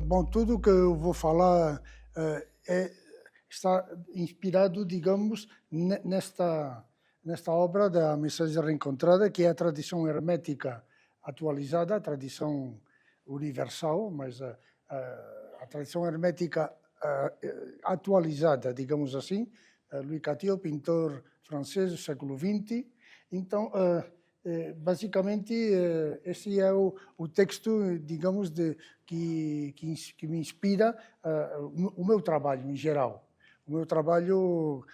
Bom, tudo que eu vou falar está inspirado, digamos, nesta obra da Mensagem Reencontrada, que é a tradição hermética atualizada, a tradição universal, mas a tradição hermética atualizada, digamos assim. Louis Cattier, pintor francês do século XX. Então, basicamente, esse é o texto, digamos, que me inspira o meu trabalho em geral. O meu trabalho,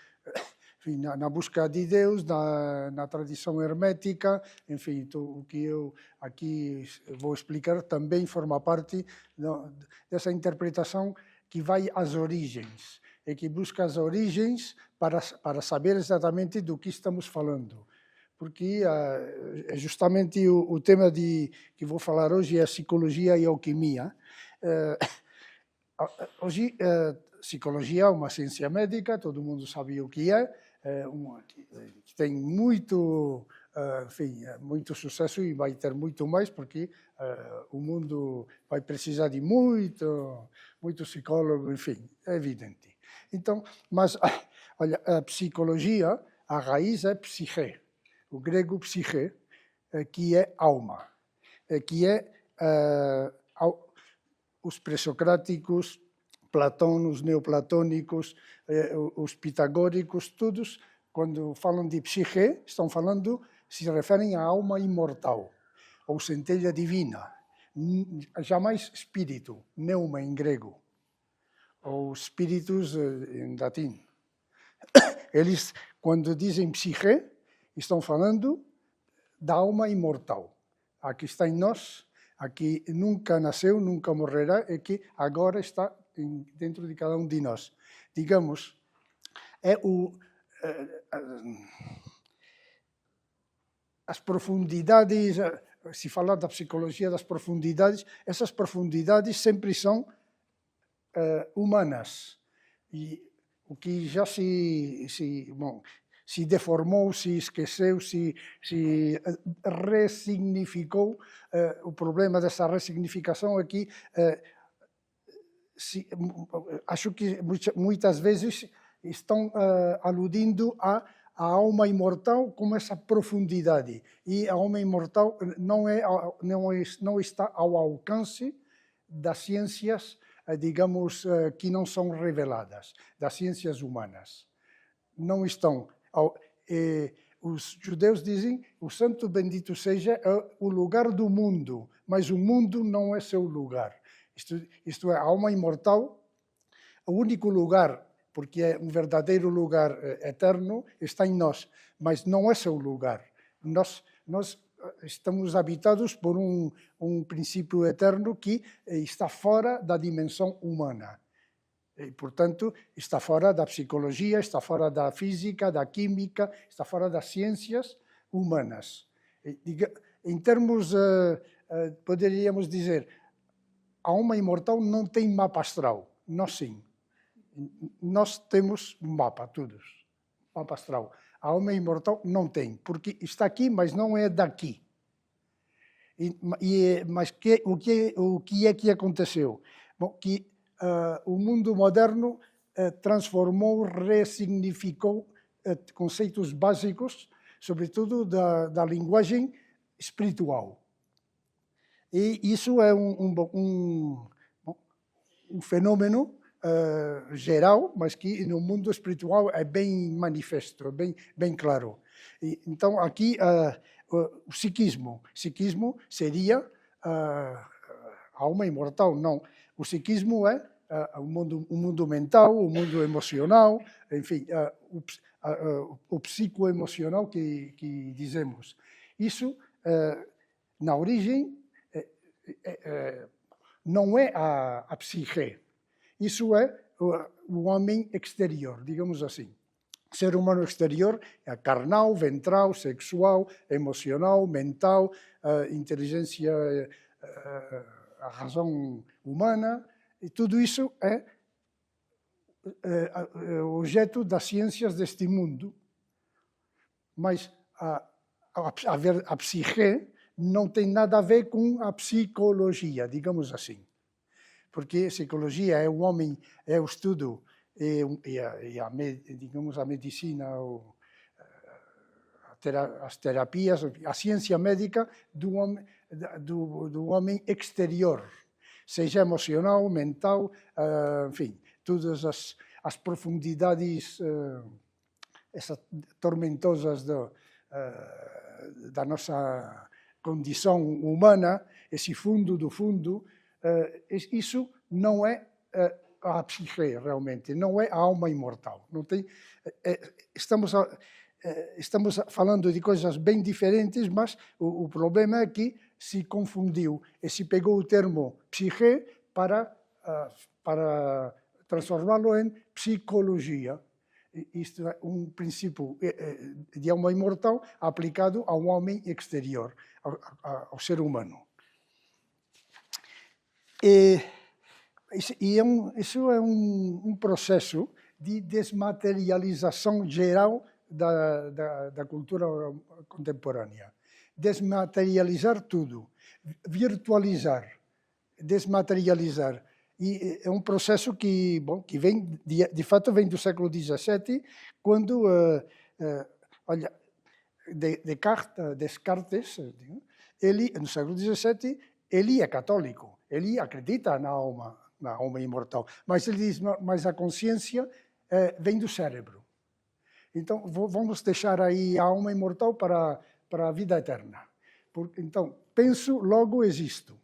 enfim, na busca de Deus, na tradição hermética, enfim, o que eu aqui vou explicar também forma parte dessa interpretação que vai às origens, e que busca as origens para saber exatamente do que estamos falando. Porque justamente o tema que vou falar hoje é a psicologia e a alquimia. Hoje, psicologia é uma ciência médica, todo mundo sabe o que é, que tem muito, enfim, muito sucesso e vai ter muito mais, porque o mundo vai precisar de muito psicólogo, enfim, é evidente. Então, mas, olha, a psicologia, a raiz é psique. O grego psique, que é alma, que é os pré-socráticos, Platão, os neoplatônicos, os pitagóricos, todos, quando falam de psique, se referem à alma imortal, ou centelha divina, jamais espírito, pneuma em grego, ou espíritos em latim. Eles, quando dizem psique, estão falando da alma imortal, a que está em nós, a que nunca nasceu, nunca morrerá, e que agora está dentro de cada um de nós. Digamos, as profundidades, se falar da psicologia das profundidades, essas profundidades sempre são humanas. E o que já se deformou, se esqueceu, se ressignificou. O problema dessa ressignificação é que acho que muitas vezes estão aludindo à alma imortal como essa profundidade. E a alma imortal não está ao alcance das ciências, digamos, que não são reveladas, das ciências humanas. Não estão. Os judeus dizem, o santo bendito seja o lugar do mundo, mas o mundo não é seu lugar. Isto é, a alma imortal, o único lugar, porque é um verdadeiro lugar eterno, está em nós, mas não é seu lugar. Nós estamos habitados por um princípio eterno que está fora da dimensão humana. E, portanto, está fora da psicologia, está fora da física, da química, está fora das ciências humanas. Em termos, poderíamos dizer, a alma imortal não tem mapa astral. Nós sim. Nós temos um mapa, todos. Mapa astral. A alma imortal não tem, porque está aqui, mas não é daqui. Mas o que é que aconteceu? Bom, que o mundo moderno transformou, ressignificou conceitos básicos, sobretudo da linguagem espiritual. E isso é um fenômeno geral, mas que no mundo espiritual é bem manifesto, bem claro. Então, aqui, o psiquismo seria a alma imortal, não. O psiquismo é o mundo mental, o mundo emocional, enfim, o psicoemocional que dizemos. Isso, na origem, não é a psique. Isso é o homem exterior, digamos assim. Ser humano exterior é carnal, ventral, sexual, emocional, mental, inteligência, a razão humana, e tudo isso é objeto das ciências deste mundo. Mas a psique não tem nada a ver com a psicologia, digamos assim. porque psicologia é o homem, é o estudo, digamos, a medicina, as terapias, a ciência médica do homem exterior, seja emocional, mental, enfim, todas as profundidades essas tormentosas da nossa condição humana, esse fundo do fundo, isso não é a psique, realmente, não é a alma imortal. Não tem, estamos falando de coisas bem diferentes, mas o problema é que se confundiu e se pegou o termo psique para transformá-lo em psicologia. Isto é um princípio de alma imortal aplicado ao homem exterior, ao ser humano. Isso é um processo de desmaterialização geral da cultura contemporânea. Desmaterializar tudo, virtualizar, desmaterializar. E é um processo que vem, de fato, vem do século XVII, quando, olha, Descartes, ele, no século XVII, ele é católico, ele acredita na alma imortal, mas ele diz, mas a consciência vem do cérebro. Então, vamos deixar aí a alma imortal para a vida eterna. Então, penso, logo existo.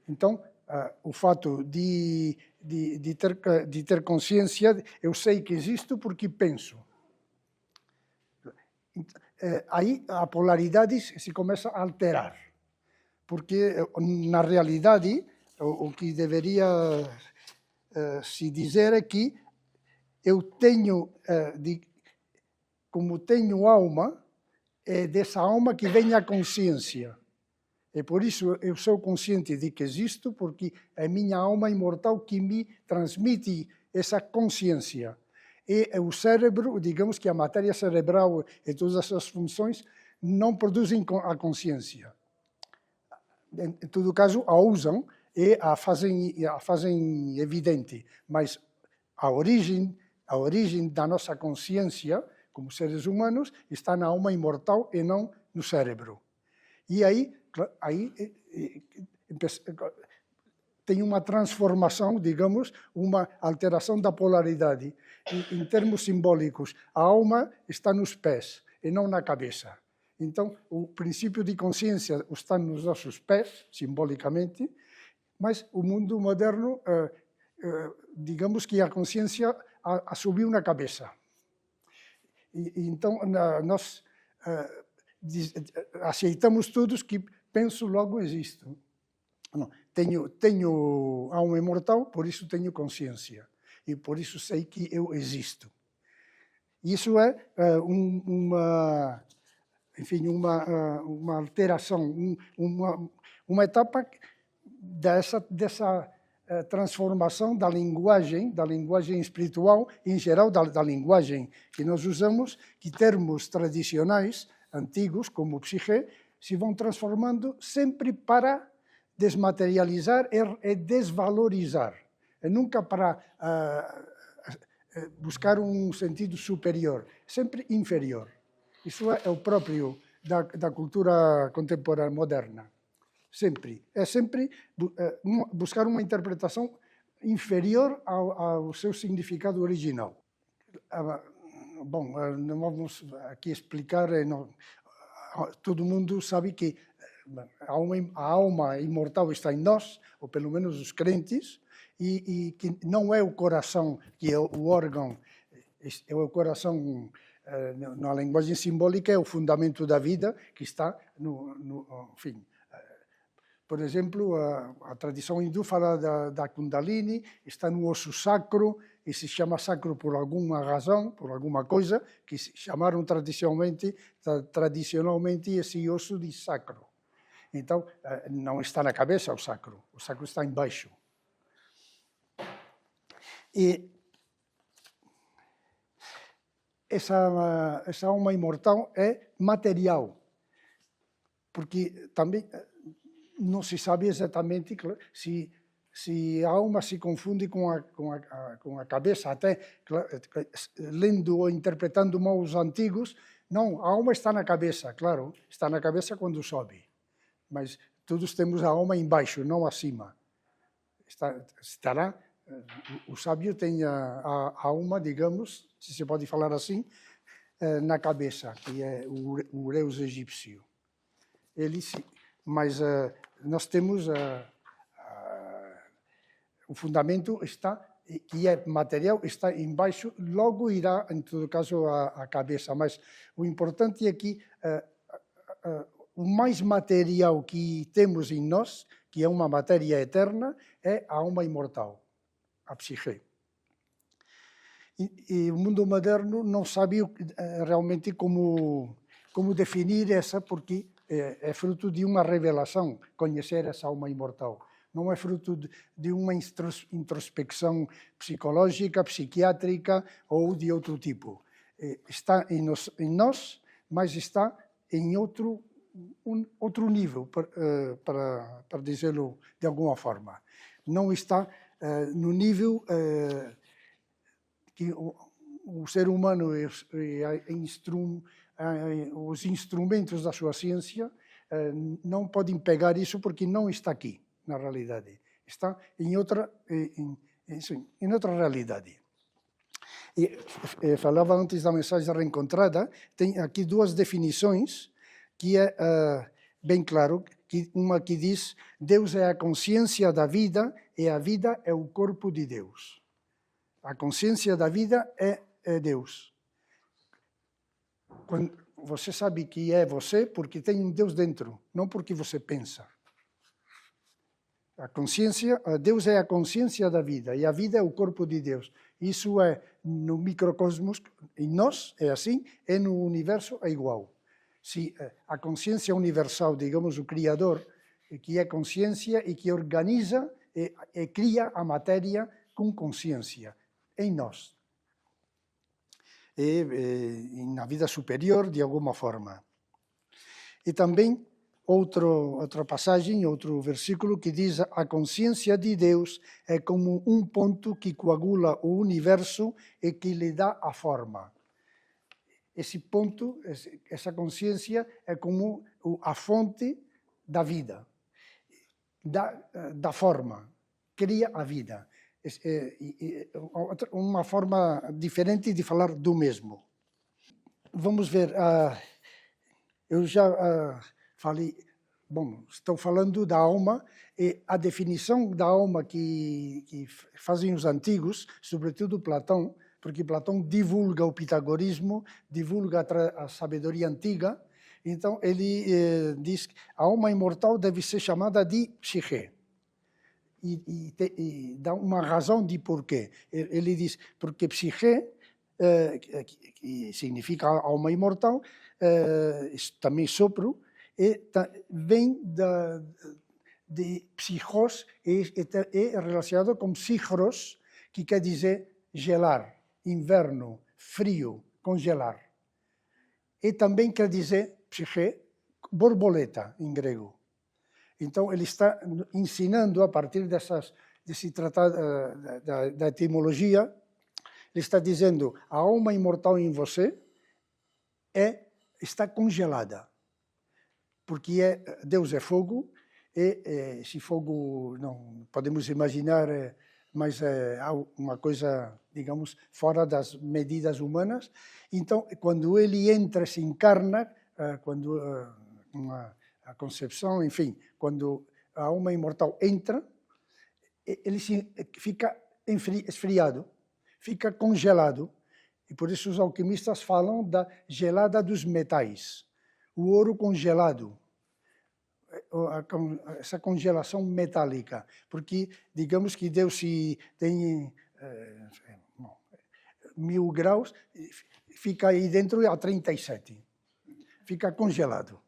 Então, o fato de ter consciência, eu sei que existo porque penso. Aí a polaridade se começa a alterar, porque na realidade o que deveria se dizer é que eu tenho, como tenho alma, é dessa alma que vem a consciência. E por isso eu sou consciente de que existo, porque é minha alma imortal que me transmite essa consciência. E o cérebro, digamos que a matéria cerebral e todas essas funções não produzem a consciência. Em todo caso, a usam e a fazem evidente, mas a origem da nossa consciência, como seres humanos, está na alma imortal e não no cérebro. E aí tem uma transformação, digamos, uma alteração da polaridade. Em termos simbólicos, a alma está nos pés e não na cabeça. Então, o princípio de consciência está nos nossos pés, simbolicamente, mas o mundo moderno, digamos que a consciência subiu na cabeça. Então, nós aceitamos todos que penso, logo existo. Não, tenho alma imortal, por isso tenho consciência. E por isso sei que eu existo. Isso é uma alteração, uma etapa dessa transformação da linguagem espiritual, em geral da linguagem que nós usamos, que termos tradicionais, antigos, como psique, se vão transformando sempre para desmaterializar e desvalorizar. E nunca para buscar um sentido superior, sempre inferior. Isso é o próprio da cultura contemporânea moderna. Sempre. É sempre buscar uma interpretação inferior ao seu significado original. Bom, não vamos aqui explicar, todo mundo sabe que a alma imortal está em nós, ou pelo menos os crentes, e que não é o coração que é o órgão, é o coração, na linguagem simbólica, é o fundamento da vida, que está enfim. Por exemplo, a tradição hindu fala da Kundalini, está no osso sacro, e se chama sacro por alguma razão, por alguma coisa, que chamaram tradicionalmente esse osso de sacro. Então, não está na cabeça o sacro está embaixo. E essa alma imortal é material, porque também não se sabe exatamente se se a alma se confunde com a cabeça, até lendo ou interpretando mal os antigos, não, a alma está na cabeça, claro, está na cabeça quando sobe, mas todos temos a alma embaixo, não acima. Estará, o sábio tem a alma, digamos, se se pode falar assim, na cabeça, que é o Ureus egípcio. Mas nós temos o fundamento está, que é material, está embaixo, logo irá, em todo caso, a cabeça. Mas o importante é que o mais material que temos em nós, que é uma matéria eterna, é a alma imortal, a psique. E o mundo moderno não sabe realmente como definir essa, porque é fruto de uma revelação, conhecer essa alma imortal. Não é fruto de uma introspecção psicológica, psiquiátrica ou de outro tipo. Está em nós, mas está em outro nível, para dizê-lo de alguma forma. Não está no nível que o ser humano os instrumentos da sua ciência não podem pegar isso porque não está aqui, na realidade. Está em outra realidade. Falava antes da mensagem reencontrada, tem aqui duas definições, que é bem claro, uma que diz: Deus é a consciência da vida e a vida é o corpo de Deus. A consciência da vida é Deus. Quando você sabe que é você porque tem um Deus dentro, não porque você pensa. Deus é a consciência da vida e a vida é o corpo de Deus. Isso é no microcosmos, em nós é assim, e no universo é igual. Se a consciência universal, digamos, o Criador, que é consciência e que organiza e cria a matéria com consciência em nós. E na vida superior, de alguma forma. E também outra passagem, outro versículo que diz: a consciência de Deus é como um ponto que coagula o universo e que lhe dá a forma. Esse ponto, essa consciência é como a fonte da vida, da forma, cria a vida. Uma forma diferente de falar do mesmo. Vamos ver, eu já falei, estou falando da alma, e a definição da alma que fazem os antigos, sobretudo Platão, porque Platão divulga o pitagorismo, divulga a sabedoria antiga, então ele diz que a alma imortal deve ser chamada de psique. E dá uma razão de porquê. Ele diz, porque psique, que significa alma imortal, também sopro, vem de psichos, é relacionado com psichros, que quer dizer gelar, inverno, frio, congelar. E também quer dizer, psique, borboleta, em grego. Então, ele está ensinando, a partir desse tratado da etimologia, ele está dizendo, a alma imortal em você está congelada, porque Deus é fogo, e esse fogo, não podemos imaginar, mas é uma coisa, digamos, fora das medidas humanas. Então, quando ele entra, se encarna, quando a concepção, enfim, quando a alma imortal entra, ele fica esfriado, fica congelado. E por isso os alquimistas falam da gelada dos metais, o ouro congelado, essa congelação metálica. Porque, digamos que Deus, se tem 1000 graus, fica aí dentro a 37, fica congelado.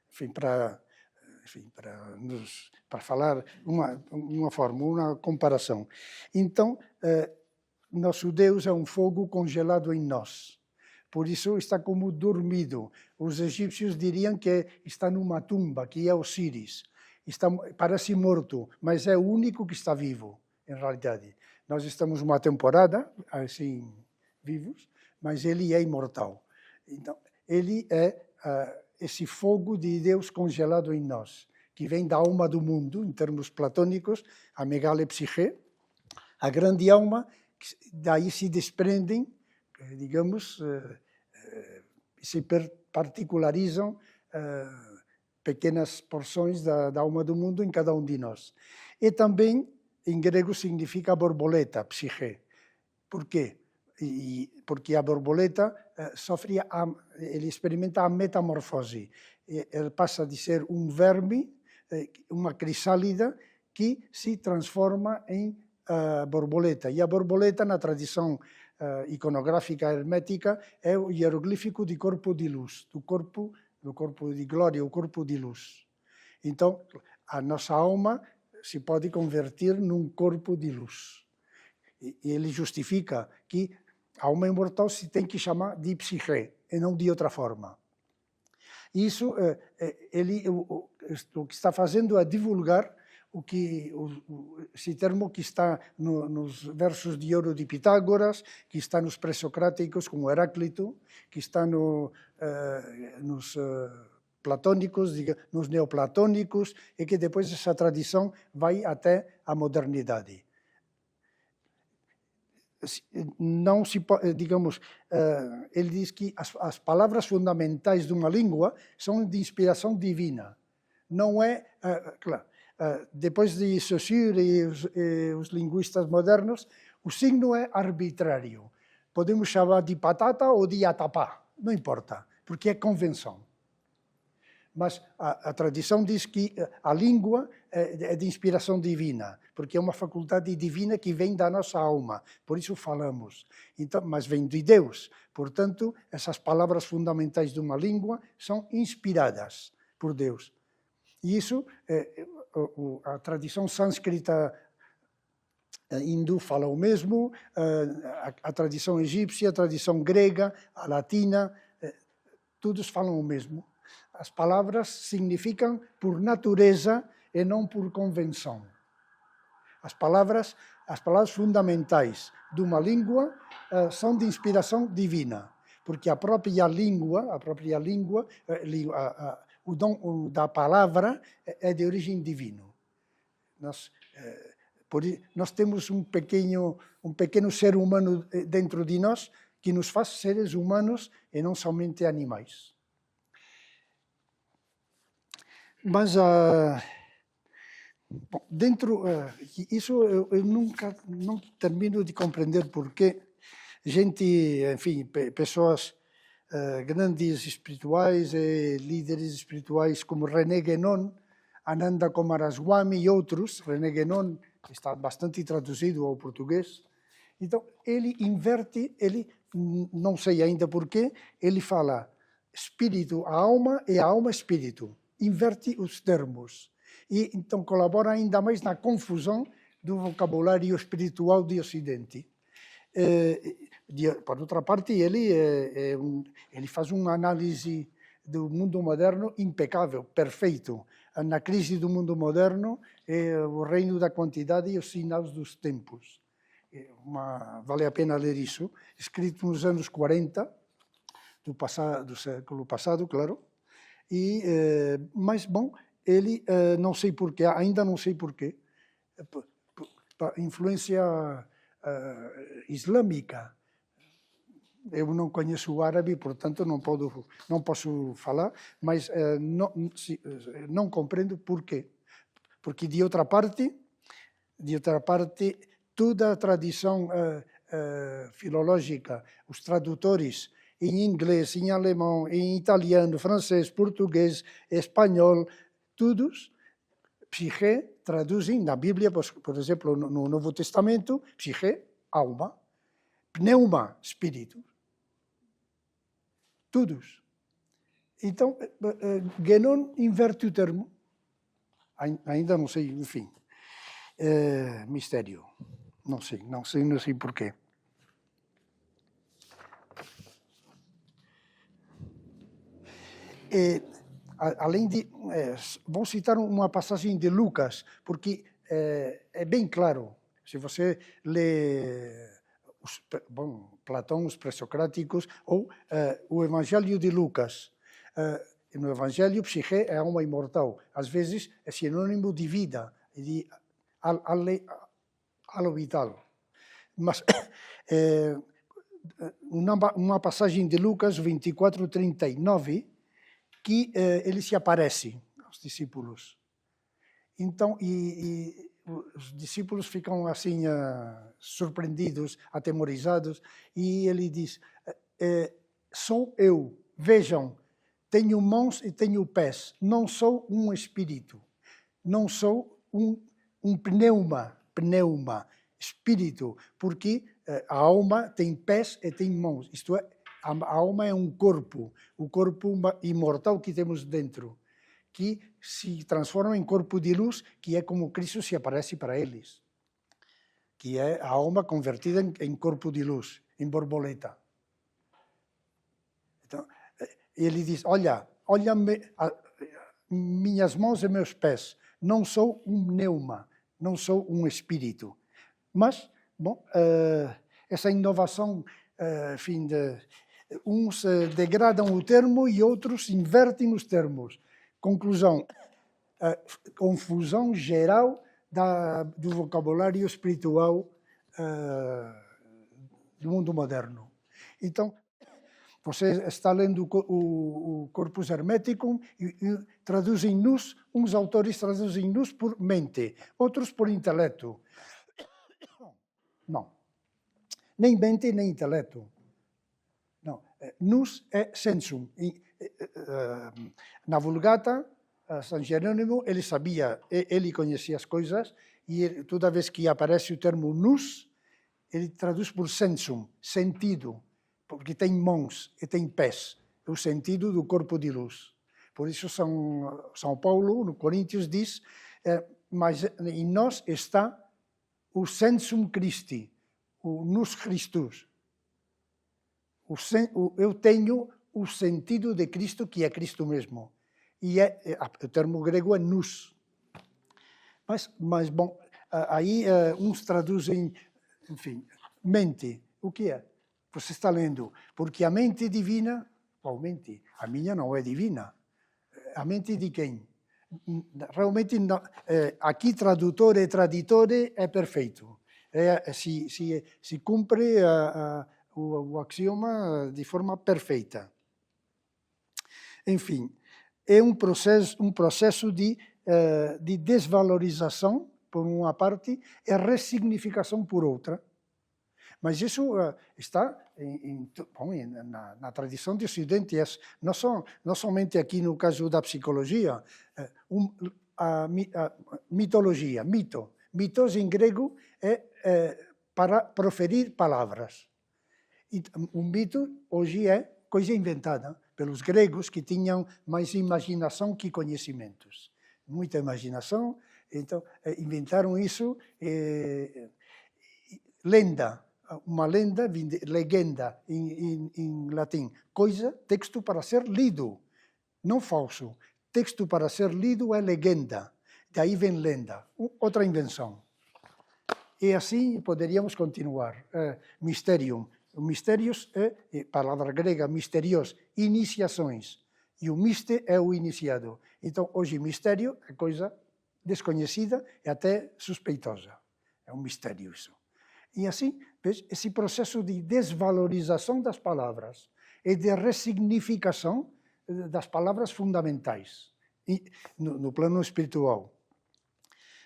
Enfim, para falar uma forma, uma comparação. Então, nosso Deus é um fogo congelado em nós. Por isso está como dormido. Os egípcios diriam que está numa tumba, que é Osíris. parece morto, mas é o único que está vivo, em realidade. Nós estamos uma temporada, assim, vivos, mas ele é imortal. Então, ele é esse fogo de Deus congelado em nós, que vem da alma do mundo, em termos platônicos, a megalepsiche, a grande alma, daí se desprendem, digamos, se particularizam pequenas porções da alma do mundo em cada um de nós. E também, em grego, significa borboleta, psiche. Por quê? Porque a borboleta ele experimenta a metamorfose. Ele passa de ser um verme, uma crisálida, que se transforma em borboleta. E a borboleta, na tradição iconográfica hermética, é o hieroglífico de corpo de luz, do corpo de glória, o corpo de luz. Então, a nossa alma se pode converter num corpo de luz. E ele justifica que a alma imortal se tem que chamar de psique, e não de outra forma. Isso, o que está fazendo é divulgar esse termo que está nos versos de ouro de Pitágoras, que está nos pré-socráticos, como Heráclito, que está nos platônicos, nos neoplatônicos, e que depois essa tradição vai até a modernidade. Não se pode, digamos, ele diz que as palavras fundamentais de uma língua são de inspiração divina. Não é, claro, depois de Saussure e os linguistas modernos, o signo é arbitrário. Podemos chamar de patata ou de atapá, não importa, porque é convenção. Mas a tradição diz que a língua é de inspiração divina, porque é uma faculdade divina que vem da nossa alma, por isso falamos. Então, mas vem de Deus. Portanto, essas palavras fundamentais de uma língua são inspiradas por Deus. E isso, a tradição sânscrita hindu fala o mesmo, a tradição egípcia, a tradição grega, a latina, todos falam o mesmo. As palavras significam por natureza e não por convenção. As palavras fundamentais de uma língua são de inspiração divina, porque a própria língua, o dom da palavra é de origem divino. Nós temos um pequeno ser humano dentro de nós que nos faz seres humanos e não somente animais. Mas isso eu nunca não termino de compreender porque gente, enfim, pessoas grandes espirituais e líderes espirituais como René Guénon, Ananda Coomaraswamy e outros, René Guénon está bastante traduzido ao português. Então, ele inverte, não sei ainda porquê, ele fala espírito, a alma e a alma espírito. Inverte os termos e então colabora ainda mais na confusão do vocabulário espiritual do Ocidente. Por outra parte, ele faz uma análise do mundo moderno impecável, perfeito. Na crise do mundo moderno, o reino da quantidade e os sinais dos tempos. Vale a pena ler isso, escrito nos anos 40, do século passado, claro. Mas, bom, ele, não sei porquê, ainda não sei porquê, influência islâmica. Eu não conheço o árabe, portanto não posso falar, mas não compreendo porquê. Porque, de outra parte, toda a tradição filológica, os tradutores, em inglês, em alemão, em italiano, francês, português, espanhol, todos, psique, traduzem na Bíblia, por exemplo, no Novo Testamento, psique, alma, pneuma, espírito. Todos. Então, Guénon inverte o termo, ainda não sei, enfim, mistério, não sei porquê. além de... vou citar uma passagem de Lucas, porque é bem claro. Se você lê Platão, os pré-socráticos, ou o Evangelho de Lucas. No Evangelho, psique é a alma imortal. Às vezes é sinônimo de vida, de algo vital. Mas uma passagem de Lucas 24:39, que ele se aparece aos discípulos. Então, os discípulos ficam assim surpreendidos, atemorizados, e ele diz: sou eu, vejam, tenho mãos e tenho pés, não sou um espírito, não sou um pneuma, espírito, porque a alma tem pés e tem mãos, isto é, a alma é um corpo, o corpo imortal que temos dentro, que se transforma em corpo de luz, que é como Cristo se aparece para eles, que é a alma convertida em corpo de luz, em borboleta. Então, ele diz: olha minhas mãos e meus pés, não sou um pneuma, não sou um espírito. Mas, bom, essa inovação, enfim, uns degradam o termo e outros invertem os termos. Conclusão, confusão geral do vocabulário espiritual do mundo moderno. Então, você está lendo o Corpus Hermeticum e traduzem-nos, uns autores traduzem-nos por mente, outros por intelecto. Não, nem mente nem intelecto. Não, nous é sensum. Na Vulgata, São Jerônimo, ele sabia, ele conhecia as coisas, e toda vez que aparece o termo nous, ele traduz por sensum, sentido, porque tem mãos e tem pés, o sentido do corpo de luz. Por isso São Paulo, no Coríntios, diz: mas em nós está o sensum Christi, o nous Christus. Eu tenho o sentido de Cristo, que é Cristo mesmo. E o termo grego é nous. Mas bom, aí uns traduzem, enfim, mente. O que é? Você está lendo, porque a mente divina, qual mente? A minha não é divina. A mente de quem? Realmente, aqui tradutor e traditore é perfeito. Se cumpre o axioma de forma perfeita. Enfim, é um processo de desvalorização, por uma parte, e ressignificação por outra. Mas isso está na tradição do Ocidente, não somente aqui no caso da psicologia, a mitologia, mito. Mitos em grego é para proferir palavras. E um mito hoje é coisa inventada pelos gregos, que tinham mais imaginação que conhecimentos. Muita imaginação, então inventaram isso. Lenda, uma lenda, legenda em latim, coisa, texto para ser lido, não falso. Texto para ser lido é legenda, daí vem lenda, outra invenção. E assim poderíamos continuar. Mysterium. Mistérios é palavra grega, misterios, iniciações. E o miste é o iniciado. Então, hoje, mistério é coisa desconhecida e até suspeitosa. É um mistério isso. E assim, esse processo de desvalorização das palavras e de ressignificação das palavras fundamentais no plano espiritual.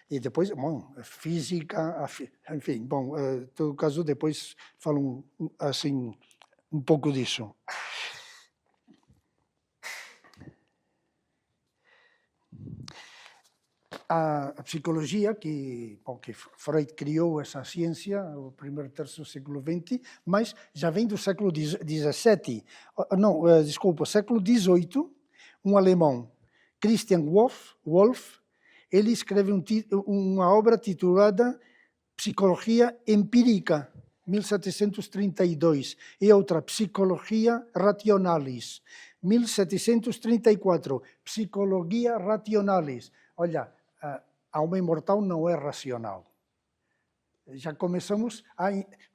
E depois, bom, física, enfim, bom, em todo caso, depois falo assim, um pouco disso. A psicologia, que Freud criou essa ciência, no primeiro terço do século XX, mas já vem do século XVII. Não, desculpa, século XVIII, um alemão, Christian Wolff, ele escreve uma obra titulada Psicologia Empírica, 1732, e outra, Psicologia Rationalis, 1734, Psicologia Rationalis. Olha, a alma imortal não é racional. Já começamos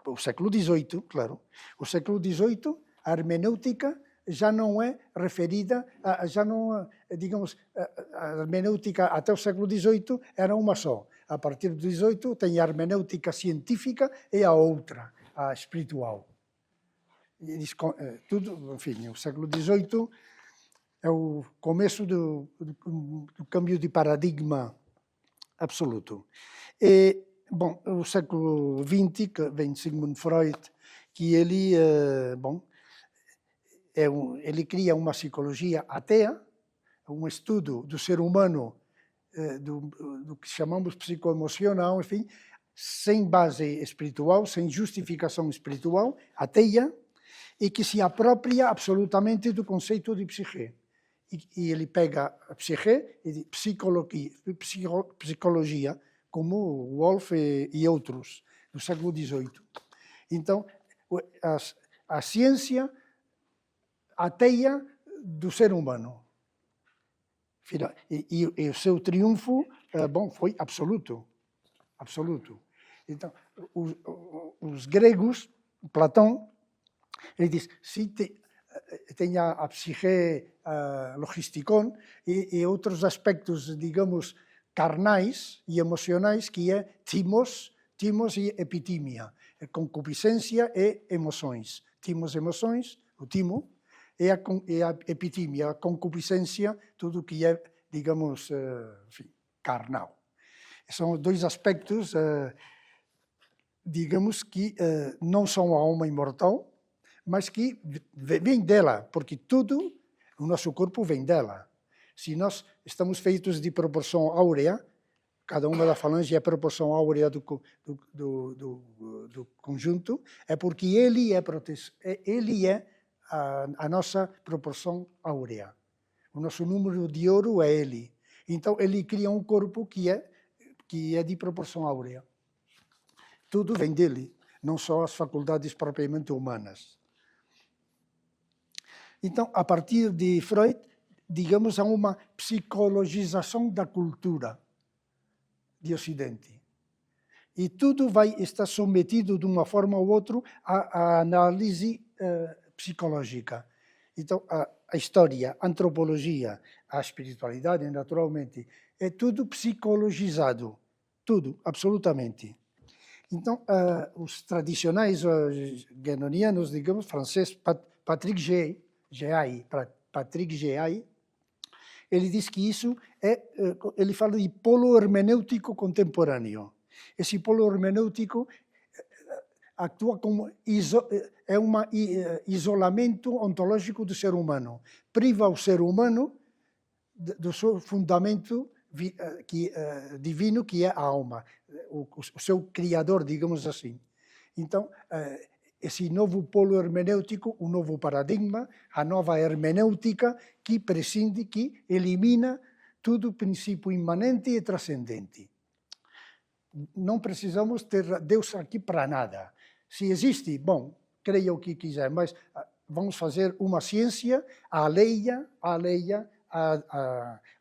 o século XVIII, claro. O século XVIII, a hermenêutica já não é referida, já não, digamos, a hermenêutica até o século XVIII era uma só. A partir do XVIII tem a hermenêutica científica e a outra, a espiritual. Tudo, enfim, o século XVIII é o começo do câmbio de paradigma absoluto. E, bom, o século XX, que vem Sigmund Freud, que ele, ele cria uma psicologia ateia, um estudo do ser humano, do que chamamos psicoemocional, enfim, sem base espiritual, sem justificação espiritual, ateia, e que se apropria absolutamente do conceito de psique. E ele pega a psique e psicologia, como Wolff e outros, do século XVIII. Então, a ciência ateia do ser humano. E o seu triunfo, foi absoluto. Absoluto. Então, os gregos, Platão, ele diz, se tem a psique logisticon e outros aspectos, digamos, carnais e emocionais, que é timos e epitímia, concupiscência e emoções. Timos, emoções, o timo, e a epitímia, a concupiscência, tudo que é, digamos, enfim, carnal. São dois aspectos, digamos, que não são a alma imortal, mas que vem dela, porque tudo, o nosso corpo vem dela. Se nós estamos feitos de proporção áurea, cada uma da falange é a proporção áurea do conjunto, é porque ele é a nossa proporção áurea. O nosso número de ouro é ele. Então, ele cria um corpo que é de proporção áurea. Tudo vem dele, não só as faculdades propriamente humanas. Então, a partir de Freud, digamos, há uma psicologização da cultura de Ocidente. E tudo vai estar submetido, de uma forma ou outra, à análise psicológica. Então, a história, a antropologia, a espiritualidade, naturalmente, é tudo psicologizado. Tudo, absolutamente. Então, os tradicionais guénonianos, digamos, francês, Patrick Gey, ele diz que isso ele fala de polo hermenêutico contemporâneo. Esse polo hermenêutico atua como isolamento ontológico do ser humano. Priva o ser humano do seu fundamento divino, que é a alma, o seu criador, digamos assim. Então, esse novo polo hermenêutico, o novo paradigma, a nova hermenêutica que prescinde, que elimina todo princípio imanente e transcendente. Não precisamos ter Deus aqui para nada. Se existe, bom, creia o que quiser, mas vamos fazer uma ciência alheia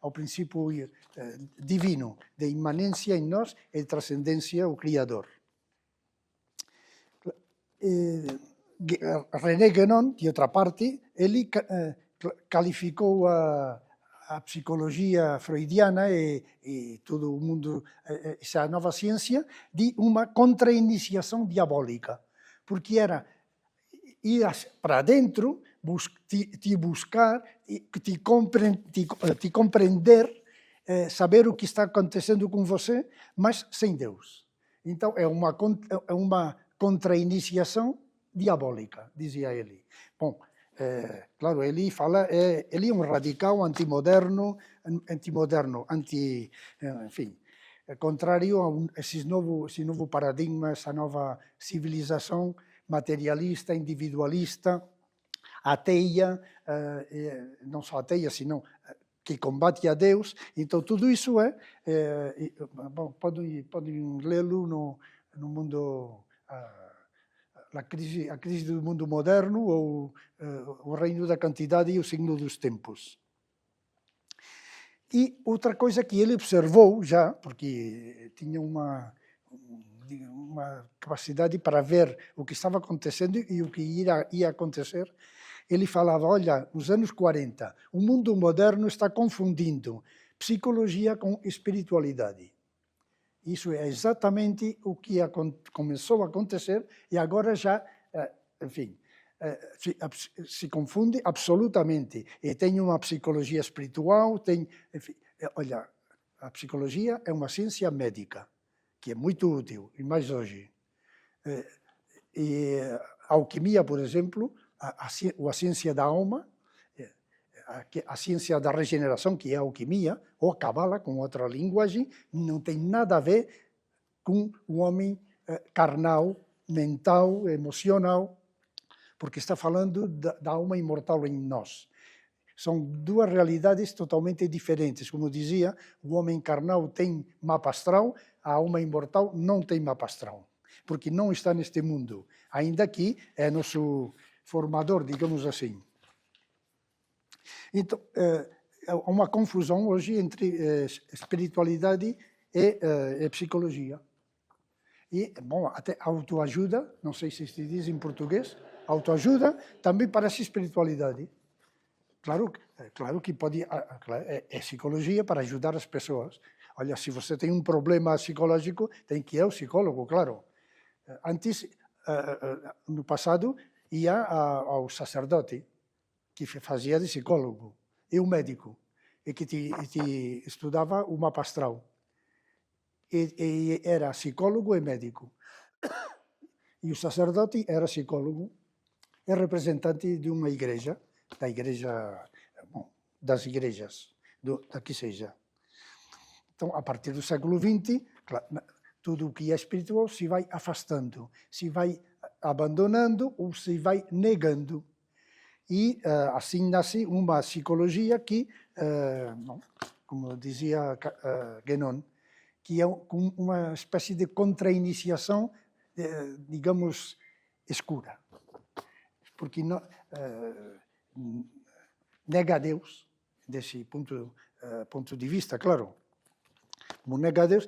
ao princípio divino, de imanência em nós e transcendência ao Criador. René Guénon, de outra parte, ele qualificou a psicologia freudiana e todo o mundo, essa nova ciência, de uma contra-iniciação diabólica, porque era ir para dentro, te buscar, te compreender, saber o que está acontecendo com você, mas sem Deus. Então, é uma contra-iniciação diabólica, dizia ele. Bom, claro, ele é um radical antimoderno, enfim, contrário a esse novo paradigma, essa nova civilização materialista, individualista, ateia, não só ateia, senão que combate a Deus. Então, tudo isso podem lê-lo no mundo a crise do mundo moderno ou o reino da quantidade e o signo dos tempos. E outra coisa que ele observou já, porque tinha uma capacidade para ver o que estava acontecendo e o que ia acontecer, ele falava, olha, nos anos 40, o mundo moderno está confundindo psicologia com espiritualidade. Isso é exatamente o que começou a acontecer e agora já, enfim, se confunde absolutamente. E tem uma psicologia espiritual, enfim, olha, a psicologia é uma ciência médica, que é muito útil, e mais hoje. E a alquimia, por exemplo, a ciência da alma, a ciência da regeneração, que é a alquimia, ou a cabala, com outra linguagem, não tem nada a ver com o homem carnal, mental, emocional, porque está falando da alma imortal em nós. São duas realidades totalmente diferentes. Como dizia, o homem carnal tem mapa astral, a alma imortal não tem mapa astral, porque não está neste mundo, ainda que é nosso formador, digamos assim. Então, há uma confusão hoje entre espiritualidade e psicologia. E, bom, até autoajuda, não sei se se diz em português, autoajuda também parece espiritualidade. Claro que pode, é psicologia para ajudar as pessoas. Olha, se você tem um problema psicológico, tem que ir ao psicólogo, claro. Antes, no passado, ia ao sacerdote, que fazia de psicólogo, e o médico, e que te estudava o mapa astral. E era psicólogo e médico. E o sacerdote era psicólogo, é representante de uma igreja, das igrejas, da que seja. Então, a partir do século XX, tudo o que é espiritual se vai afastando, se vai abandonando ou se vai negando. E assim nasce uma psicologia que, como dizia Guénon, que é uma espécie de contra-iniciação, digamos, escura. Porque nega a Deus, desse ponto de vista, claro. Como nega a Deus,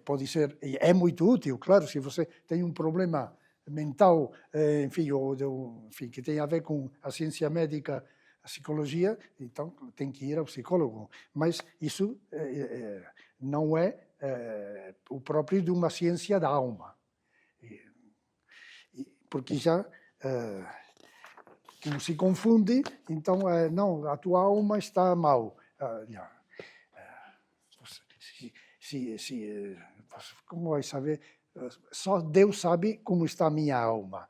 pode ser, é muito útil, claro, se você tem um problema mental, enfim, que tem a ver com a ciência médica, a psicologia, então tem que ir ao psicólogo. Mas isso não é o próprio de uma ciência da alma. Porque já, como se confunde, então, não, a tua alma está mal. Como vai saber? Só Deus sabe como está a minha alma.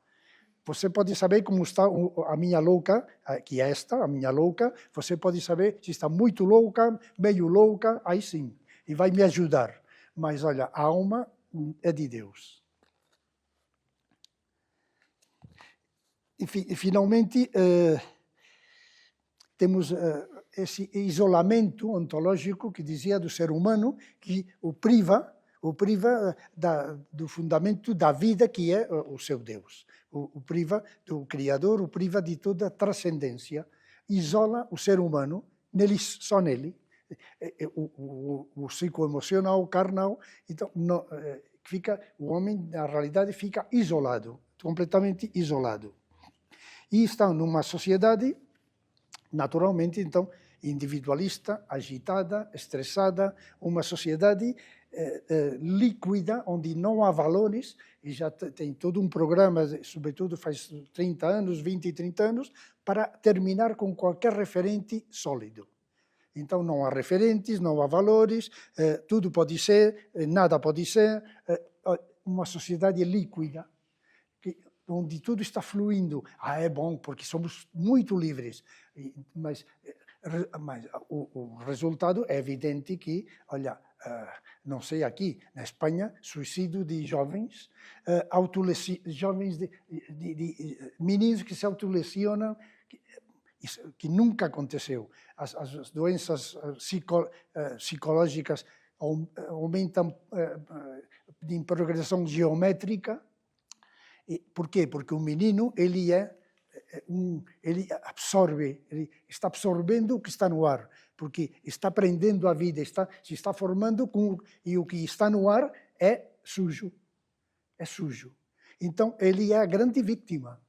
Você pode saber como está a minha louca, que é esta, a minha louca. Você pode saber se está muito louca, meio louca, aí sim. E vai me ajudar. Mas, olha, a alma é de Deus. E, finalmente, temos esse isolamento ontológico que dizia do ser humano, que o priva do fundamento da vida, que é o seu Deus. O priva do Criador, o priva de toda transcendência. Isola o ser humano, só nele. O psicoemocional, o carnal. Então, o homem, na realidade, fica isolado, completamente isolado. E está numa sociedade, naturalmente, então, individualista, agitada, estressada, uma sociedade líquida, onde não há valores, e já tem todo um programa, sobretudo faz 30 anos, 20 e 30 anos, para terminar com qualquer referente sólido. Então, não há referentes, não há valores, tudo pode ser, nada pode ser, uma sociedade líquida, onde tudo está fluindo. É bom, porque somos muito livres, mas o resultado é evidente que, olha, não sei aqui, na Espanha, suicídio de jovens, jovens de meninos que se autolesionam, que nunca aconteceu. As doenças psicológicas aumentam em progressão geométrica Por quê? Porque o menino, ele absorve, ele está absorvendo o que está no ar, porque está aprendendo a vida, se está formando e o que está no ar é sujo. É sujo. Então, ele é a grande vítima.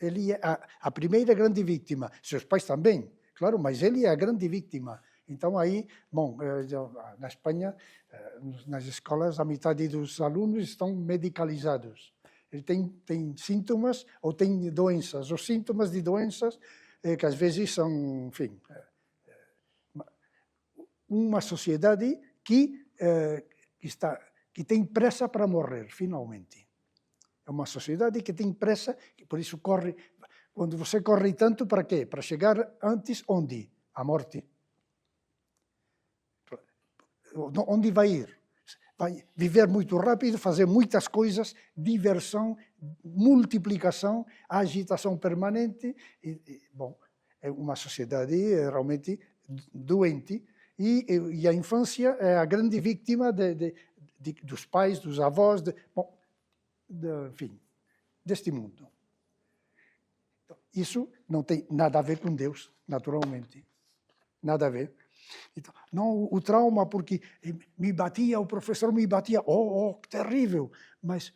Ele é a primeira grande vítima. Seus pais também, claro, mas ele é a grande vítima. Então, aí, bom, na Espanha, nas escolas, a metade dos alunos estão medicalizados. Ele tem sintomas ou tem doenças, os sintomas de doenças que às vezes são, enfim, uma sociedade que tem pressa para morrer, finalmente. É uma sociedade que tem pressa, por isso corre. Quando você corre tanto, para quê? Para chegar antes onde? À morte. Onde vai ir? Vai viver muito rápido, fazer muitas coisas, diversão, multiplicação, agitação permanente. Bom, é uma sociedade realmente doente e a infância é a grande vítima dos pais, dos avós, enfim, deste mundo. Isso não tem nada a ver com Deus, naturalmente. Nada a ver. Então, não o trauma, porque me batia, o professor me batia, que terrível. Mas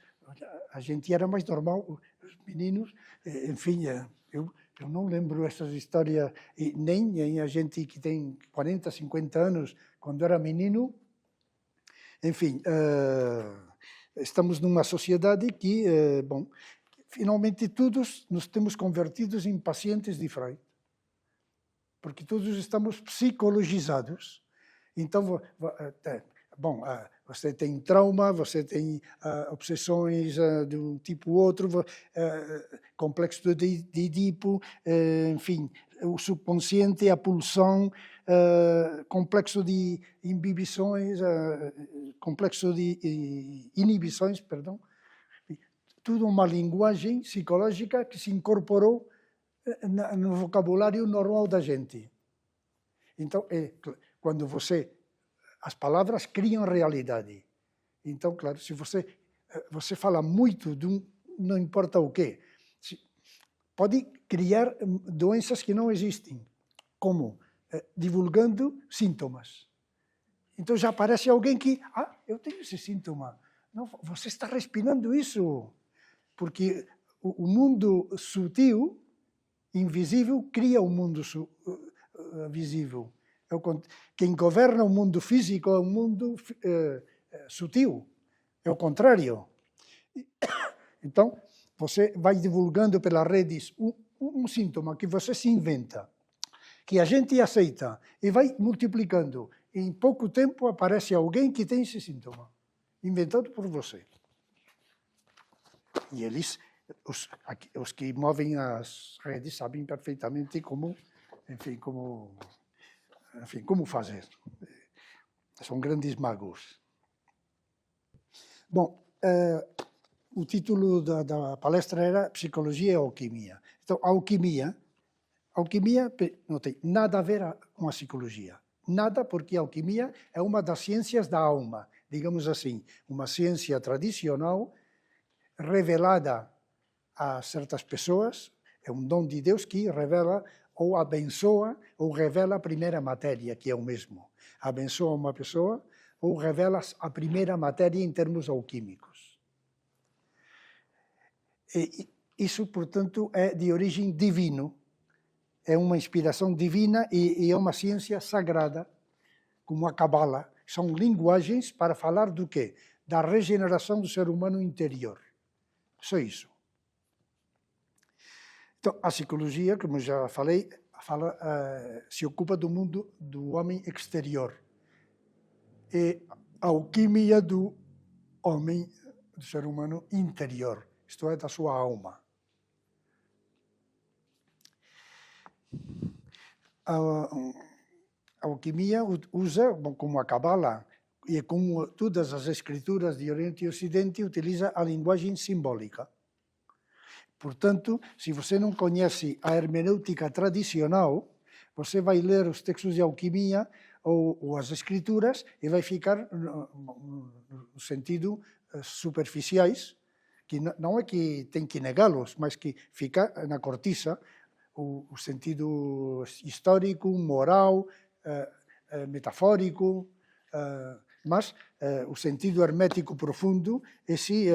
a gente era mais normal, os meninos, enfim, eu não lembro essas histórias, nem a gente que tem 40, 50 anos, quando era menino. Enfim, estamos numa sociedade que, bom, finalmente todos nos temos convertidos em pacientes de Freud. Porque todos estamos psicologizados. Então, bom, você tem trauma, você tem obsessões de um tipo ou outro, complexo de Edipo, enfim, o subconsciente, a pulsão, complexo de inibições, perdão. Tudo uma linguagem psicológica que se incorporou no vocabulário normal da gente. Então, quando as palavras criam realidade. Então, claro, se você fala muito não importa o quê, pode criar doenças que não existem. Como? Divulgando sintomas. Então já aparece alguém que, eu tenho esse sintoma. Não, você está respirando isso. Porque o mundo sutil, invisível, cria o mundo visível. Quem governa o mundo físico é o mundo sutil. É o contrário. Então, você vai divulgando pelas redes um sintoma que você se inventa, que a gente aceita, e vai multiplicando. Em pouco tempo aparece alguém que tem esse sintoma, inventado por você. E eles, os que movem as redes, sabem perfeitamente como fazer. São grandes magos. Bom, o título da palestra era Psicologia e Alquimia. Então, alquimia não tem nada a ver com a psicologia. Nada, porque a alquimia é uma das ciências da alma, digamos assim, uma ciência tradicional revelada a certas pessoas, é um dom de Deus que revela ou abençoa ou revela a primeira matéria, que é o mesmo. Abençoa uma pessoa ou revela a primeira matéria em termos alquímicos. E isso, portanto, é de origem divino, é uma inspiração divina e é uma ciência sagrada, como a Cabala. São linguagens para falar do quê? Da regeneração do ser humano interior. Só isso. Então, a psicologia, como já falei, se ocupa do mundo do homem exterior. E a alquimia do homem, do ser humano interior, isto é, da sua alma. A alquimia usa, como a Cabala e como todas as escrituras de Oriente e Ocidente, utiliza a linguagem simbólica. Portanto, se você não conhece a hermenêutica tradicional, você vai ler os textos de alquimia ou as escrituras e vai ficar no sentido superficiais, que não é que tem que negá-los, mas que fica na cortiça o sentido histórico, moral, metafórico, mas o sentido hermético profundo, esse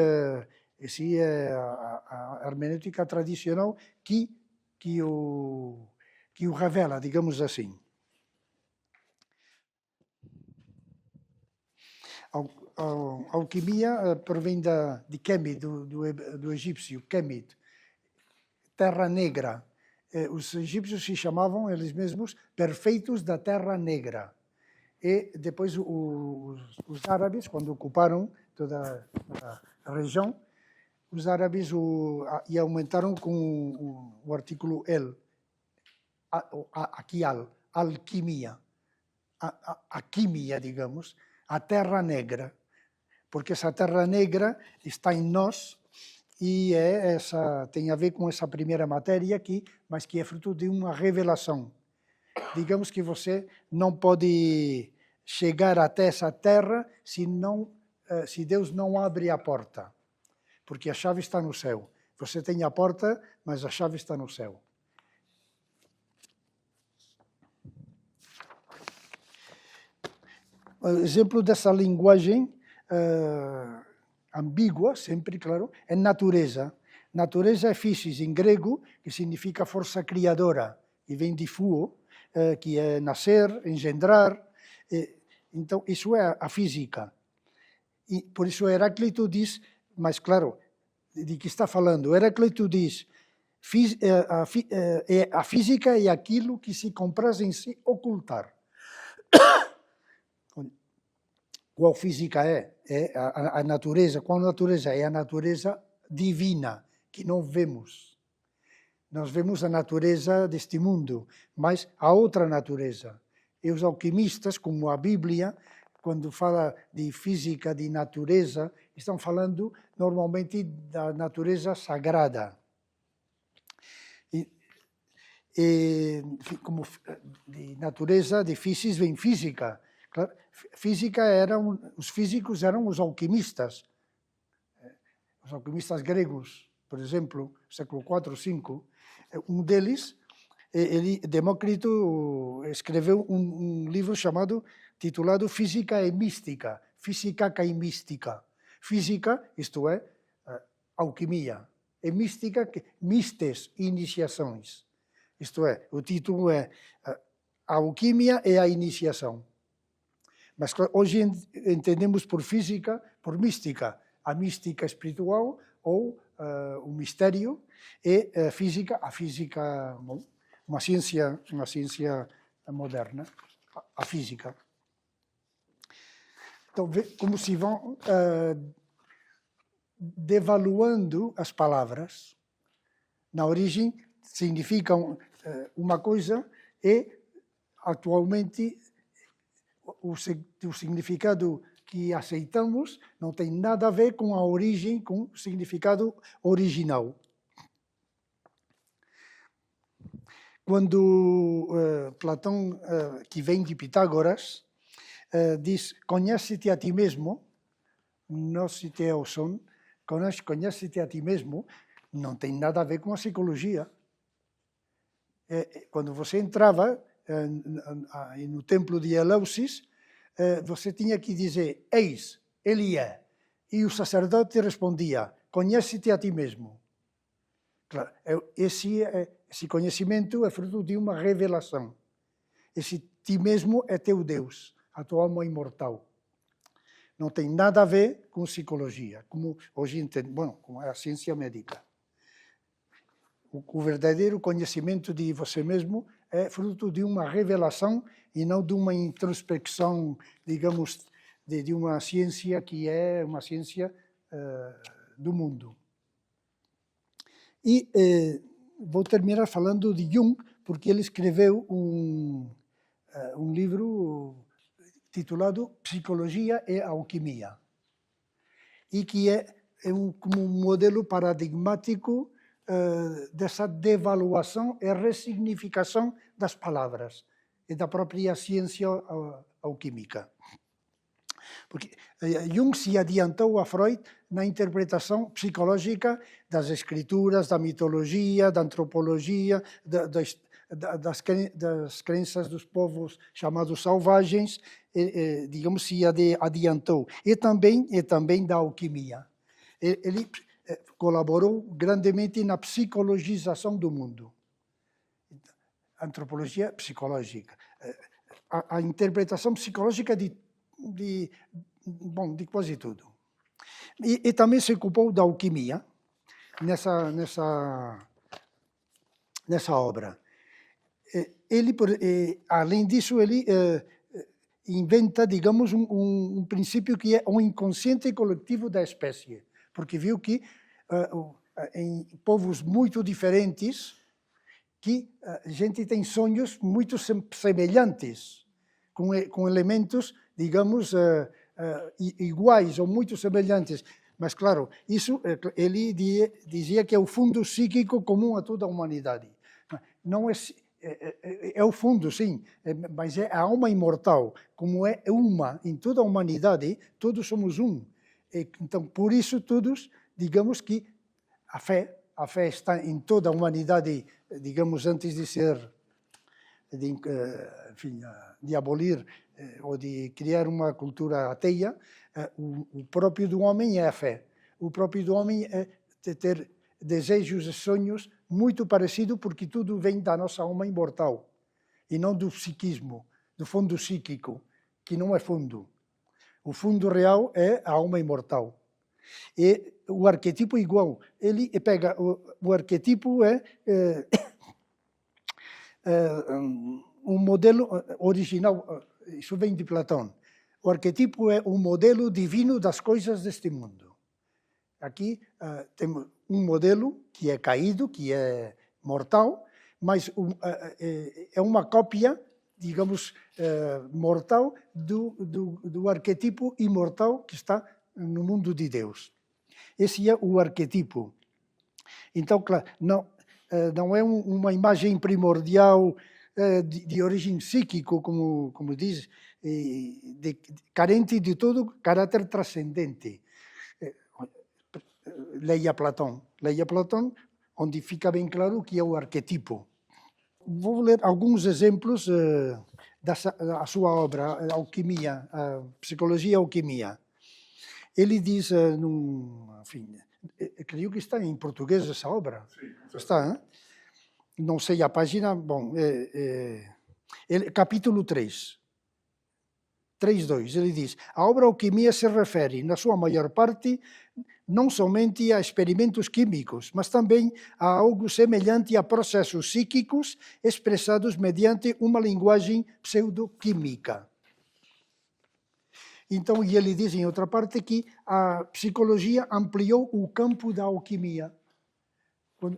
é a hermenêutica tradicional que o revela, digamos assim. A alquimia provém de Kemet, do egípcio, Kemet, terra negra. Os egípcios se chamavam, eles mesmos, perfeitos da terra negra. E depois os árabes, quando ocuparam toda a região, os árabes e aumentaram com o artículo el, aqui alquimia, a químia, digamos, a terra negra, porque essa terra negra está em nós e tem a ver com essa primeira matéria aqui, mas que é fruto de uma revelação. Digamos que você não pode chegar até essa terra se Deus não abre a porta, porque a chave está no céu. Você tem a porta, mas a chave está no céu. Exemplo dessa linguagem ambígua, sempre, claro, é natureza. Natureza é physis em grego, que significa força criadora, e vem de fuo, que é nascer, engendrar. Então, isso é a física. E por isso Heráclito diz, mas claro, de que está falando? Heráclito diz, a física é aquilo que se compraz em si ocultar. Qual física é? É a natureza. Qual natureza? É a natureza divina, que não vemos. Nós vemos a natureza deste mundo, mas a outra natureza. E os alquimistas, como a Bíblia, quando fala de física, de natureza, estão falando normalmente da natureza sagrada. Como de natureza, de physis, vem física. Claro, física os físicos eram os alquimistas gregos, por exemplo, século IV, V. Um deles, Demócrito, escreveu um livro titulado Física e Mística, Física e Mística. Física, isto é, alquimia, e mística, mistes, iniciações. Isto é, o título é A Alquimia e a Iniciação. Mas hoje entendemos por física, por mística, a mística espiritual ou o mistério, e a física, bom, uma ciência moderna, a física. Então, como se vão devaluando as palavras. Na origem, significam uma coisa e, atualmente, o significado que aceitamos não tem nada a ver com a origem, com o significado original. Quando Platão, que vem de Pitágoras, diz, conhece-te a ti mesmo, gnosite eoson, conhece-te a ti mesmo, não tem nada a ver com a psicologia. Quando você entrava no templo de Eleusis, você tinha que dizer, eis, ele é. E o sacerdote respondia, conhece-te a ti mesmo. Claro, esse conhecimento é fruto de uma revelação. Esse ti mesmo é teu Deus, a tua alma imortal. Não tem nada a ver com psicologia, como hoje entendemos, como é a ciência médica. O verdadeiro conhecimento de você mesmo é fruto de uma revelação e não de uma introspecção, digamos, de uma ciência que é uma ciência do mundo. E vou terminar falando de Jung, porque ele escreveu um livro titulado Psicologia e Alquimia, e que é como um modelo paradigmático dessa devaluação e ressignificação das palavras e da própria ciência alquímica. Porque Jung se adiantou a Freud na interpretação psicológica das escrituras, da mitologia, da antropologia, das crenças dos povos chamados selvagens, digamos, se adiantou. E também da alquimia. Ele colaborou grandemente na psicologização do mundo. Antropologia psicológica. A interpretação psicológica de quase tudo. E também se ocupou da alquimia nessa obra. Ele, além disso, ele inventa, digamos, um princípio que é o inconsciente coletivo da espécie, porque viu que em povos muito diferentes que a gente tem sonhos muito semelhantes, com elementos, digamos, iguais ou muito semelhantes. Mas, claro, isso ele dizia que é o fundo psíquico comum a toda a humanidade. Não é o fundo, sim, mas é a alma imortal, como é uma em toda a humanidade, todos somos um. Então, por isso, todos, digamos que a fé está em toda a humanidade, digamos, antes de ser, de abolir ou de criar uma cultura ateia, o próprio do homem é a fé. O próprio do homem é ter desejos e sonhos muito parecidos, porque tudo vem da nossa alma imortal, e não do psiquismo, do fundo psíquico, que não é fundo. O fundo real é a alma imortal. E o arquetipo igual. Ele pega, o arquetipo é um modelo original, isso vem de Platão. O arquetipo é um modelo divino das coisas deste mundo. Aqui temos um modelo que é caído, que é mortal, mas é uma cópia, digamos, mortal do arquetipo imortal que está no mundo de Deus. Esse é o arquetipo. Então, claro, não é uma imagem primordial de origem psíquico, como diz, carente de todo caráter transcendente. Leia Platão, onde fica bem claro o que é o arquetipo. Vou ler alguns exemplos da sua obra, a Alquimia, a Psicologia e a Alquimia. Ele diz, enfim, creio que está em português essa obra. Sim, está, hein? Não sei a página, capítulo 3. 3.2, ele diz, a obra Alquimia se refere, na sua maior parte, não somente a experimentos químicos, mas também a algo semelhante a processos psíquicos expressados mediante uma linguagem pseudoquímica. Então, e ele diz em outra parte que a psicologia ampliou o campo da alquimia.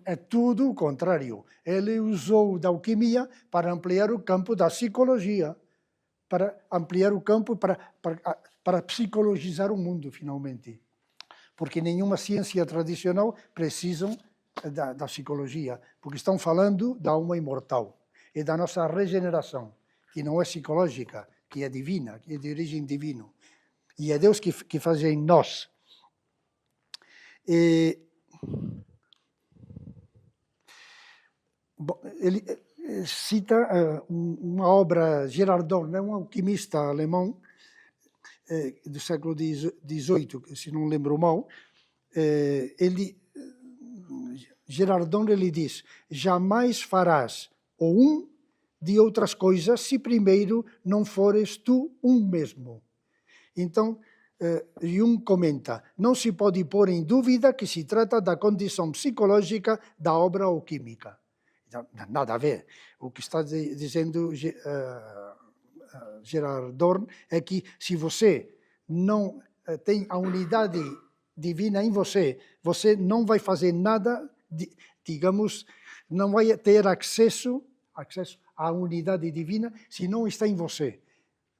É tudo o contrário. Ele usou da alquimia para ampliar o campo da psicologia, para ampliar o campo, para psicologizar o mundo, finalmente. Porque nenhuma ciência tradicional precisa da psicologia, porque estão falando da alma imortal e da nossa regeneração, que não é psicológica, que é divina, que é de origem divina. E é Deus que faz em nós. Ele cita uma obra, Gerard Dorn, um alquimista alemão do século XVIII, se não lembro mal. Gerard Dorn, ele diz, jamais farás o de outras coisas se primeiro não fores tu mesmo. Então, Jung comenta, não se pode pôr em dúvida que se trata da condição psicológica da obra alquímica. Nada a ver. O que está dizendo Gerard Dorn é que se você não tem a unidade divina em você, você não vai fazer nada, digamos, não vai ter acesso à unidade divina se não está em você.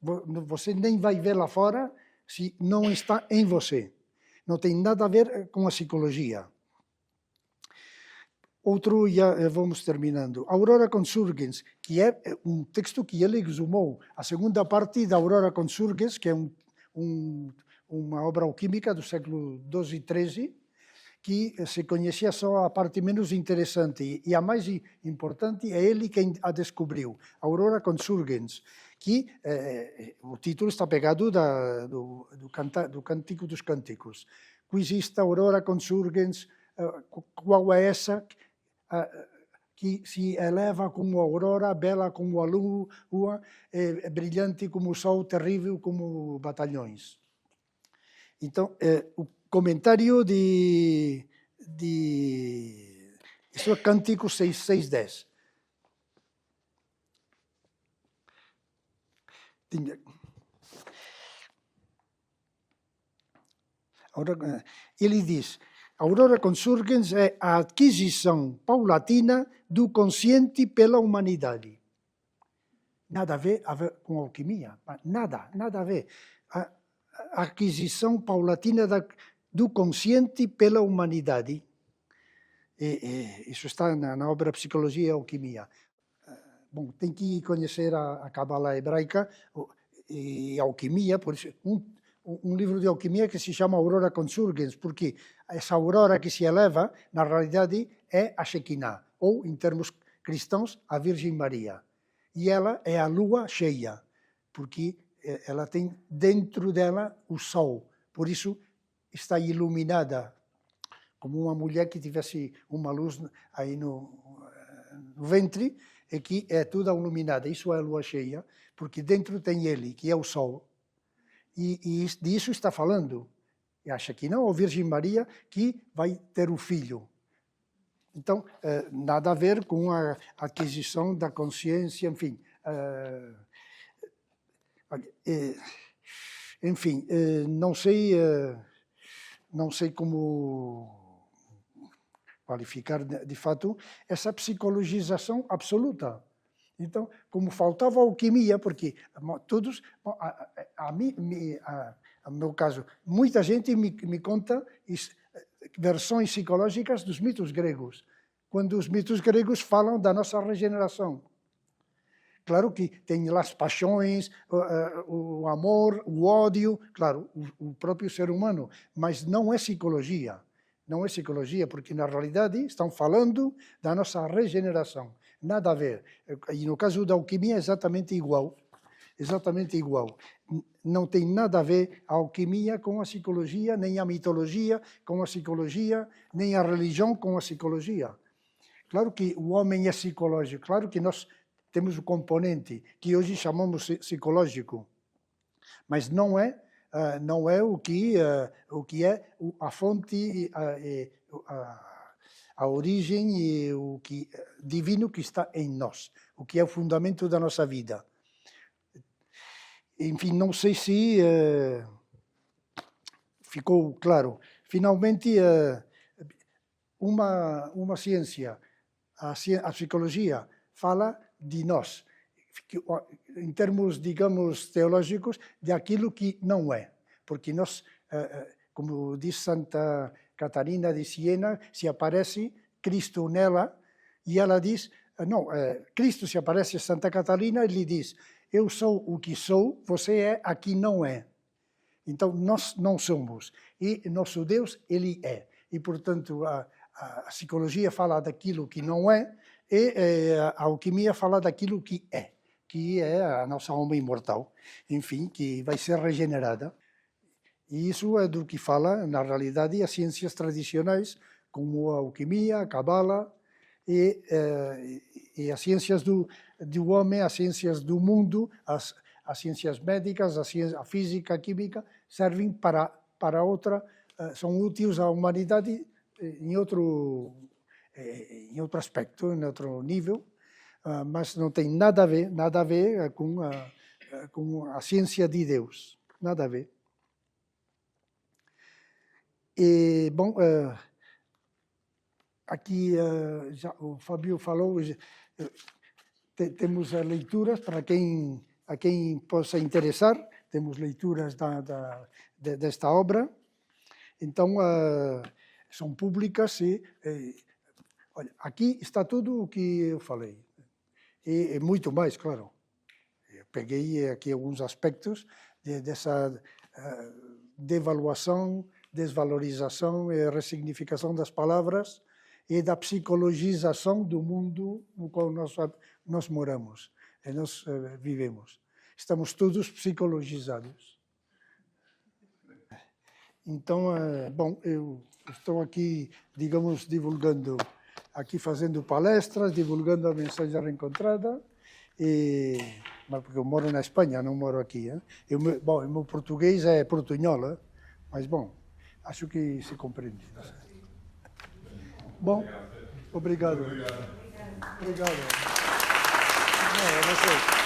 Você nem vai ver lá fora se não está em você. Não tem nada a ver com a psicologia. Outro, já vamos terminando. Aurora Consurgens, que é um texto que ele exumou. A segunda parte da Aurora Consurgens, que é um uma obra alquímica do século XII e XIII, que se conhecia só a parte menos interessante, e a mais importante é ele quem a descobriu, Aurora Consurgens, que o título está pegado do Cântico dos Cânticos. Quis ista Aurora Consurgens, qual é essa que se eleva como a aurora, bela como a lua, brilhante como o sol, terrível como batalhões. Então, o comentário isso é Cântico 6.10. Ele diz, Aurora Consurgens é a aquisição paulatina do consciente pela humanidade. Nada a ver com alquimia, nada a ver. A aquisição paulatina do consciente pela humanidade. Isso está na obra Psicologia e Alquimia. Bom, tem que conhecer a Cabala hebraica e a alquimia, por isso, um livro de alquimia que se chama Aurora Consurgens, porque essa aurora que se eleva, na realidade, é a Shekinah, ou, em termos cristãos, a Virgem Maria. E ela é a lua cheia, porque ela tem dentro dela o sol. Por isso, está iluminada, como uma mulher que tivesse uma luz aí no ventre, e que é toda iluminada. Isso é a lua cheia, porque dentro tem ele, que é o sol. E disso está falando. E acha que não, a Virgem Maria, que vai ter o filho. Então, nada a ver com a aquisição da consciência, enfim. Enfim, não sei como qualificar de fato essa psicologização absoluta. Então, como faltava alquimia, porque todos, no meu caso, muita gente me conta versões psicológicas dos mitos gregos, quando os mitos gregos falam da nossa regeneração. Claro que tem lá as paixões, o amor, o ódio, claro, o próprio ser humano, mas não é psicologia. Não é psicologia, porque na realidade estão falando da nossa regeneração. Nada a ver. E no caso da alquimia é exatamente igual. Exatamente igual. Não tem nada a ver a alquimia com a psicologia, nem a mitologia com a psicologia, nem a religião com a psicologia. Claro que o homem é psicológico, claro que nós temos o componente que hoje chamamos psicológico, mas não é o que é a fonte, a origem e o que divino que está em nós, o que é o fundamento da nossa vida. Enfim, não sei se ficou claro. Finalmente, uma ciência, a psicologia, fala de nós, em termos, digamos, teológicos, de aquilo que não é. Porque nós, como diz Santa Catarina de Siena, se aparece Cristo nela, e ela diz, não, Cristo se aparece a Santa Catarina, ele diz, eu sou o que sou, você é a que não é. Então, nós não somos. E nosso Deus, ele é. E, portanto, a psicologia fala daquilo que não é, e a alquimia fala daquilo que é a nossa alma imortal, enfim, que vai ser regenerada. E isso é do que fala, na realidade, as ciências tradicionais, como a alquimia, a cabala, e as ciências do homem, as ciências do mundo, as ciências médicas, a física, a química, servem para outra, são úteis à humanidade em outro aspecto, em outro nível, mas não tem nada a ver com a ciência de Deus, nada a ver. E, bom, aqui já o Fábio falou, temos leituras para a quem possa interessar, temos leituras desta obra, então são públicas e olha, aqui está tudo o que eu falei, e muito mais, claro. Eu peguei aqui alguns aspectos devaluação, desvalorização e ressignificação das palavras e da psicologização do mundo no qual nós moramos e nós vivemos. Estamos todos psicologizados. Então, bom, eu estou aqui, digamos, divulgando, aqui fazendo palestras, divulgando a mensagem reencontrada, mas porque eu moro na Espanha, não moro aqui. Bom, o meu português é portunhol, mas, bom, acho que se compreende. Bom, obrigado. Obrigado. Obrigado. Não, a vocês.